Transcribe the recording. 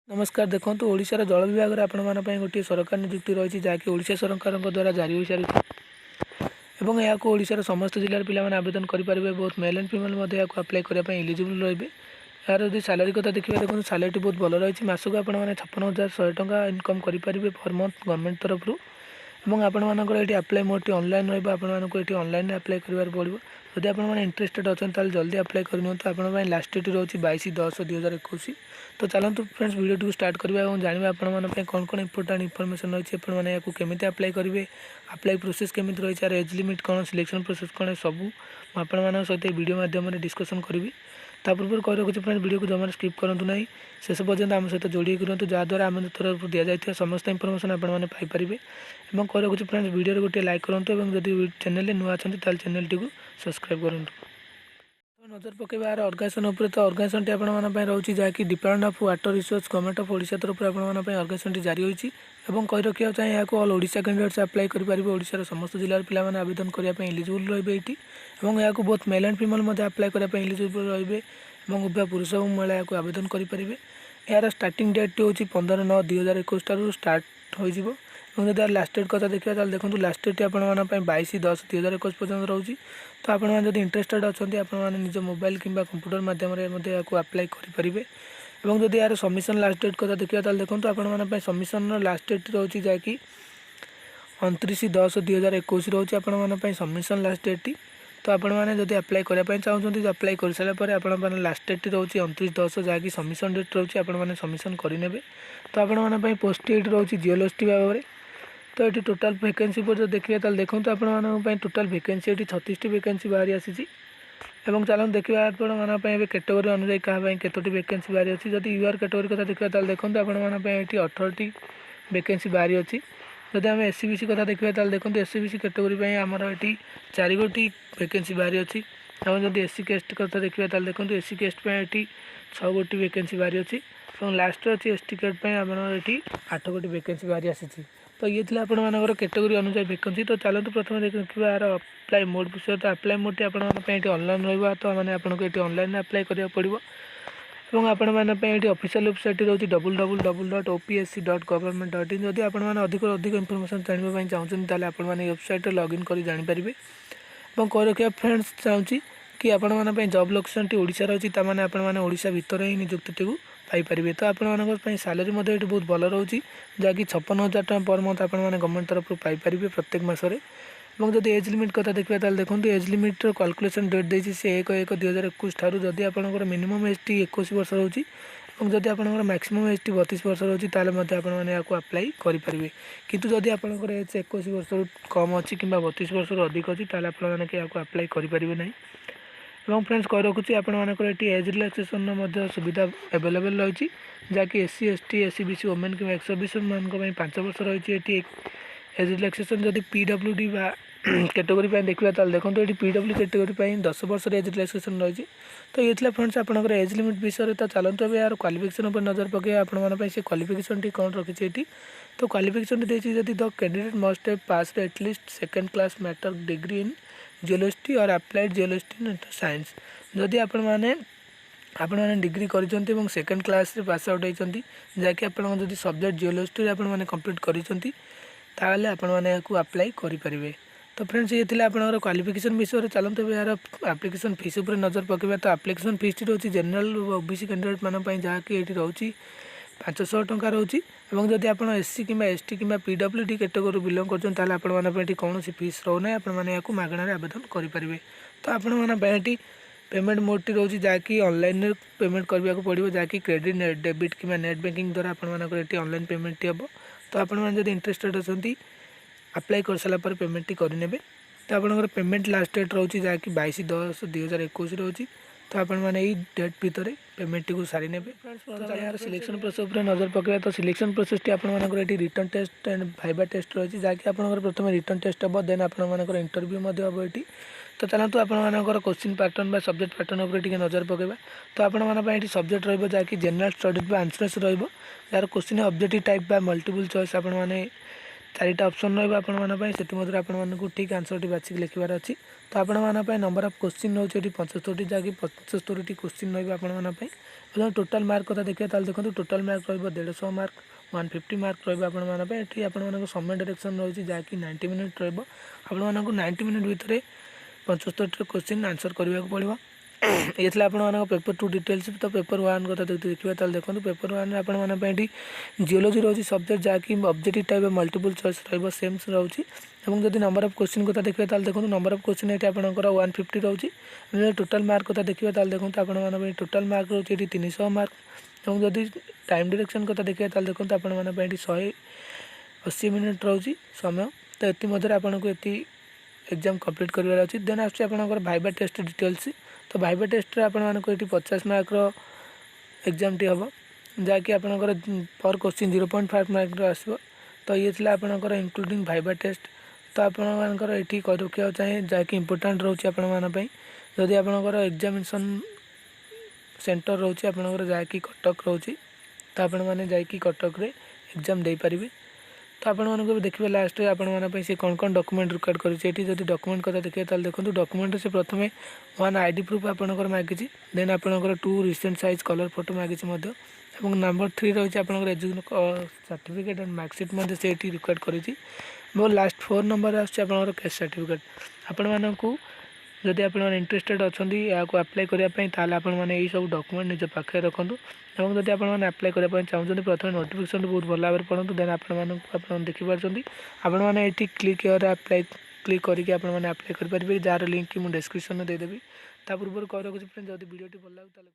नमस्कार। देखो ओडिशार जल विभाग में आपण मानी गोटे सरकार नियुक्ति रही जहाँकि ओडिशा सरकार द्वारा जारी हो सारी एवं यहाँ को ओडिशार समस्त जिलार पिला आवेदन करेंगे। बहुत मेल एंड फीमेल अप्लाई करने एलिजिबल रही। यार यदि सालारी कथा देखिए देखो सालारी बहुत भल रही। मासक आप 56,100 टका इनकम करेंगे पर मंथ गवर्नमेंट तरफ और आपंकर ये आप्लाय मोड ऑनलाइन रही। ऑनलाइन अप्लाई करार पड़ो। जदि आप इंटरेस्टेड अच्छा जल्दी अप्लाई करनी तो आप लास्ट डेट रोचे 22/10/2021। तो चलते फ्रेंड्स वीडियो टी स्टार्ट करवा और जानवे आपंप कौन कौन इंपोर्टाट इनफर्मेशन रही है केमी अप्लाई करेंगे अप्लाई प्रोसेस केमी रही है एज लिमिट कौन सिलेक्शन प्रोसेस कौन सब मुझे सहित वीडियो माध्यम डिस्कसन करी। ता पूर्व कही रखुच्छे फ्रेंड्स वीडियो को जमा स्किप करूँ ना शेष पर्यंत आम सहित जोड़ी करूँ जहाँद्वारा आम तरफ दि जाता समस्त इनफर्मेशन आपंपारे। और कही रखुच्छे फ्रेंड्स वीडियो गोटे लाइक करूँ और जब चैनल नुआ अच्छा चैनल टी सब्सक्राइब करूँ। नजर पकेबा अर्गानाइजेशन उपर तो अर्गानाइजेशन टी आपंप रोचे जहाँकि department of water resource government of Odisha तरफ अर्गानाइजेशन टी जारी होती है। कही रखा चाहिए यहाँ ऑल ओडिशा कैंडिडेट्स अप्लाई करेंगे। ओडिशार समस्त जिलार पिला आवेदन करने एलिजिबल रही ये यहाँ बहुत मेल एंड फीमेल अप्लाई करने एलिजिबल रही उभय पुरुष और महिला यहाँ आवेदन करेंगे। यार स्टार्टिंग डेट हूँ 15/9/2021 ठार स्टार्ट हो। जब लास्ट डेट कथा देखा देखो लास्ट डेट आप 22/10/2021 पर्यटन रोचे। तो आपड़ी इंटरेस्टेड अच्छा आपने निज मोबाइल कि कंप्यूटर मध्यम अप्लाई करेंगे। और जब यार सबमिशन लास्ट डेट कथा देखा देखो आप सबमिशन लास्ट डेट रोचे जहाँकि 29/10/2021 रोचे आप सबमिशन लास्ट डेट। तो आपने जब अप्लाई करने चाहते अप्लाई कर सारापर आप लास्ट डेट रोचे 29/10 जहाँकि सबमिशन डेट रोचे आपने सबमिशन करेंगे। तो आपंप पोस्ट ये रोचे जियोलॉजी भाव में। तो ये टोटाल वैकेंसी पर देखिए देखो आप टोटाल वैकेंसी ये 36टी वैकेंसी बाहरी आसी। चलो देखिए आप कैटेगोरी अनुसार क्या कतोटी वैकेंसी बाहरी अच्छी। जब यूआर कैटेगोरी कथा देखा देखो आपंटी 18टी वैकेंसी बाहरी अच्छी। जब आम एससीबीसी कथा देखा देखो एससीबीसी कैटेगोरी आमर ये 4 गोटी वैकेंसी बाहरी अच्छी। और जब एससी कास्ट कथा देखा देखो एससी कास्ट ये 6 गोटी वैकेंसी बाहरी अच्छी। और लास्ट अच्छी एसटी कास्ट ये 8 गोटी वैकेंसी बाहरी आसी। तो ये थी आपर कैटेगोरी अनुसार वैकेंसी। तो चलते प्रथम देखा यार अप्लाई मोड विषय। तो अप्लाई मोड टी ऑनलाइन रहा तो मैंने आपको ये ऑनलाइन अप्लाई करा पड़ो। और आपंप ऑफिशियल वेबसाइट रोचे www.opsc.government.in। जदि अधिक अधिक इनफर्मेशन जानवाई चाहते आपने वेबसाइट लॉगिन कर जानीपारे। और कही रखा फ्रेंड्स चाहूँगी कि आपण जॉब लोकेशन टी ओडिशा रही ताने आपने ओडिशा भितर ही नियुक्ति टी पाइपर। तो आपंप सालारी ये बहुत भल रोचे जहाँकि 56,000 टका पर मंथ आपने गवर्नमेंट तरफ पाइपर प्रत्येक मसरे। और जब एज लिमिट कथा देखा देखो एज लिमिट कैलकुलेशन डेट देती से 1/1/2021 ठार। जदि आपंकर मिनिमम एज टी 21 वर्ष रोचे और जदि आपंकर मैक्सिमम एज टी 32 वर्ष रोचे आपने अप्लाई करेंगे। किंतु जदि आपंकर एज 21 वर्ष कम अच्छी कि 32 वर्ष अधिक अच्छी आपने अप्लाई करेंगे ना। और फ्रेंड्स कही रखुच्छी आपर ये एज रिलैक्सेशन सुविधा एवेलेबल रही जहाँकि एससी एसटी एससीबीसी वोमेन कि एक्स सर्विस मान 5 वर्ष रही है एज रिलैक्सेशन। जदि पीडब्ल्यूडी कैटेगोरी देखा देखो ये पीडब्ल्यू कैटेगोरी 10 वर्ष एज रिलैक्सेशन रही। तो ये फ्रेंड्स आपंकर एज लिमिट विषय। तो चलते अब यार क्वालिफिकेशन पर नजर पकड़े आपंप से क्वालिफिकेशन टी कौन रखी ये। तो क्वालिफिकेशन देखिए जदि the candidate must have passed at least second class matric degree in geology और अप्लाइड जियोलॉजी एंड साइंस। जदि आपने डिग्री कर सेकेंड क्लास पास आउट होती जहाँकि आप सब्जेक्ट जियोलॉजी आपने कंप्लीट करते अप्लाई करेंगे। तो फ्रेंड्स ये थी आपंकर क्वालिफिकेशन विषय। चलते यार एप्लिकेशन फीस उपर नजर पकेबा। तो एप्लिकेशन फीस टी रोचे जनरल ओबीसी कैंडिडेट मानी जहाँकि ये रोचे 500 टका रोचे। और जदि आप एससी कि एसटी कि पीडब्ल्यूडी कैटेगोरी बिलंग कर कौन फीस रोना आपने मागणार आवेदन करेंगे। तो आपटी पेमेंट मोड टी रोचे जहाँकि ऑनलाइन पेमेंट करने को पड़ो जहाँकि क्रेडिट नेट डेबिट कि नेट बैंकिंग द्वारा आपंकर ऑनलाइन पेमेंट टी हम। तो आपने इंटरेस्टेड अच्छा अप्लाई कर सारापर पेमेंट टी करेंगे। तो आपंकर पेमेंट लास्ट डेट रोचे जहाँकि 22/10/2021 रोचे। तो आपने यही डेट भितर पेमेंट टी को सारी ने। यार सिलेक्शन प्रोसेस पर नजर पकड़ा। तो सिलेक्शन प्रोसेस टी आपंकर written test and viva test रही जहाँकि आपंकर प्रथम रिटर्न टेस्ट हम देन आपंकर इंटरव्यू हम ये। तो चलते आपंकर क्वेश्चन पैटर्न बा सब्जेक्ट पैटर्न उपर टी नजर पकेबा। तो आपंप सब्जेक्ट रही जनरल स्टडीज आंसर्स रही यार क्वेश्चन ऑब्जेक्टिव टाइप बा मल्टीपल चॉइस आपने चारिटा ऑप्शन रहा आपको ठीक आंसर टी बाछिक लिखार अच्छी। तो आपण नंबर ऑफ क्वेश्चन रोचे 75 जहाँकि 75 क्वेश्चन रही टोटाल मार्क कथा देखिए देखो टोटाल मार्क रो 150 मार्क 150 मार्क रही समय डायरेक्शन रही जहाँकि 90 मिनिट रहा 90 मिनिट भितर 75 क्वेश्चन आंसर करने को पड़ो। ये पेपर 2 डिटेल्स। तो पेपर 1 कथा देखिए देखो पेपर 1 में जियोलॉजी रोचे सब्जेक्ट जहाँकि objective type multiple choice same रोचे। जब नंबर ऑफ क्वेश्चन कथा देखिए देखो नंबर ऑफ क्वेश्चन ये आपंकर 150 रोचे। टोटाल मार्क कथा देखिए देखो आप टोटाल मार्क रोचे 300 मार्क। और जदि टाइम डायरेक्शन कथा देखिए देखो आप 180 मिनिट रोचे समय। तो ये मध्य आपको ये एग्जाम कंप्लीट करार अच्छी। Then आसपर viva test details. तो भाइबा टेस्ट आपको ये 50 मार्क एग्जाम टी हम जहाँकि आपंकर पर क्वेश्चन 0.5 मार्क आसो। तो ये आपंकर इंक्लूडिंग भाइबा टेस्ट। तो आपंकर ये रखा चाहिए जहाँकि इंपोर्टाट रोचे आपंपाई जदि आपंकर एग्जामिनेशन सेंटर रोचे आपंकर जहाँकि कटक रोचे। तो आपण मैंने जाकि कटक रे एग्जाम दे पारिबे। तो आपको देखिए लास्ट में से कौन कौन डॉक्यूमेंट रिकॉर्ड करेंगे। जब डॉक्यूमेंट कथा देखिए देखो डॉक्यूमेंट से प्रथम 1 आईडी प्रूफ आपंकर मागिଛି। देन आपंकर 2 रिसेंट साइज कलर फोटो मागिଛି नंबर 3 रही है एजुकेशन सर्टिफिकेट एंड मार्कसीट से रिकॉर्ड करेंगे। और लास्ट 4 नंबर आसपर कैश सर्टिफिकेट। आपण को जदि आप इंटरेस्टेड अच्छा या अप्लाई करने आपने सब डॉक्यूमेंट निज पाखे रखुँ। और जब आपने अप्लाई करने चाहते प्रथम नोटिफिकेशन बहुत भल भाव पढ़ू। देन आप देखिपुर आपने क्लिक हियर अप्लाई क्लिक करके आपने अप्लाई करेंगे जार लिंक मुझे डिस्क्रिप्शन में देदेवी। ता पूर्व कह रखुच्छी फ्रेंड्स जब वीडियो भल लगे।